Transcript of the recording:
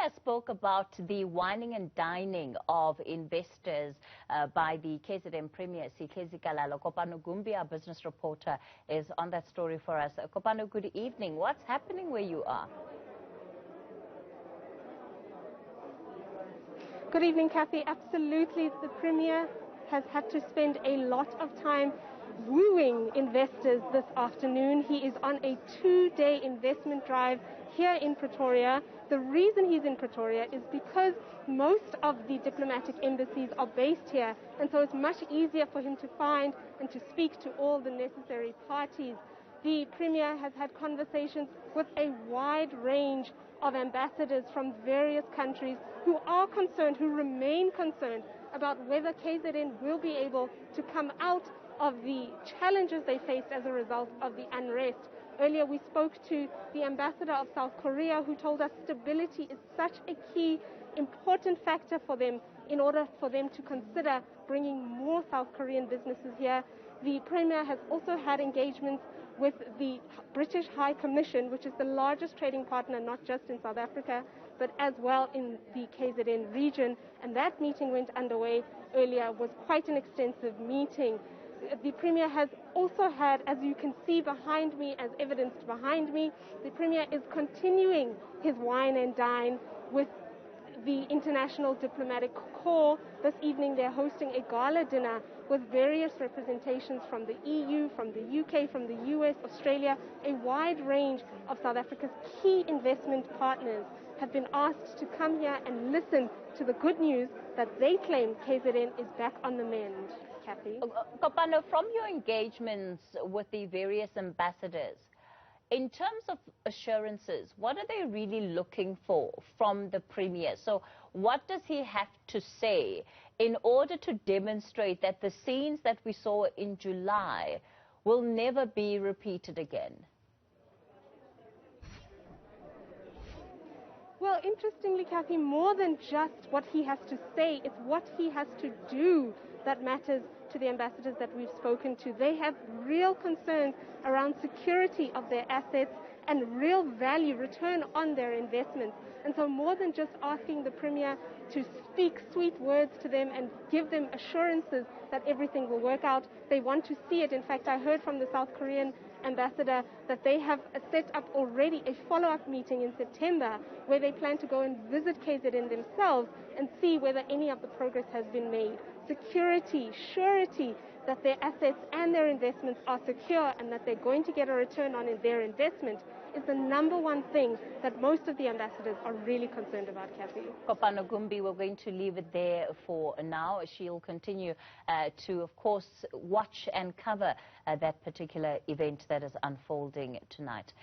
Premier spoke about the whining and dining of investors by the KZN Premier, Zikalala. Kopano Gumbi, our business reporter, is on that story for us. Kopano, good evening. What's happening where you are? Good evening, Kathy. Absolutely. The Premier has had to spend a lot of time wooing investors this afternoon. He is on a 2-day investment drive here in Pretoria. The reason he's in Pretoria is because most of the diplomatic embassies are based here, and so it's much easier for him to find and to speak to all the necessary parties. The Premier has had conversations with a wide range of ambassadors from various countries who are concerned, who remain concerned about whether KZN will be able to come out of the challenges they faced as a result of the unrest. Earlier we spoke to the ambassador of South Korea, who told us stability is such a key, important factor for them in order for them to consider bringing more South Korean businesses here. The Premier has also had engagements with the British High Commission, which is the largest trading partner not just in South Africa, but as well in the KZN region. And that meeting went underway earlier, was quite an extensive meeting. The Premier has also had, as you can see behind me, as evidenced behind me, the Premier is continuing his wine and dine with the International Diplomatic Corps. This evening they're hosting a gala dinner with various representations from the EU, from the UK, from the US, Australia. A wide range of South Africa's key investment partners have been asked to come here and listen to the good news that they claim KZN is back on the mend. Kathy? Kopano, from your engagements with the various ambassadors, in terms of assurances, what are they really looking for from the Premier? So what does he have to say in order to demonstrate that the scenes that we saw in July will never be repeated again? Well, interestingly, Kathy, more than just what he has to say, it's what he has to do that matters to the ambassadors that we've spoken to. They have real concerns around security of their assets and real value, return on their investments. And so more than just asking the Premier to speak sweet words to them and give them assurances that everything will work out, they want to see it. In fact, I heard from the South Korean ambassador that they have set up already a follow-up meeting in September where they plan to go and visit KZN themselves and see whether any of the progress has been made. Security, surety that their assets and their investments are secure and that they're going to get a return on their investment is the number one thing that most of the ambassadors are really concerned about, Kathy. Kopano Gumbi, we're going to leave it there for now. She'll continue to, of course, watch and cover that particular event that is unfolding tonight.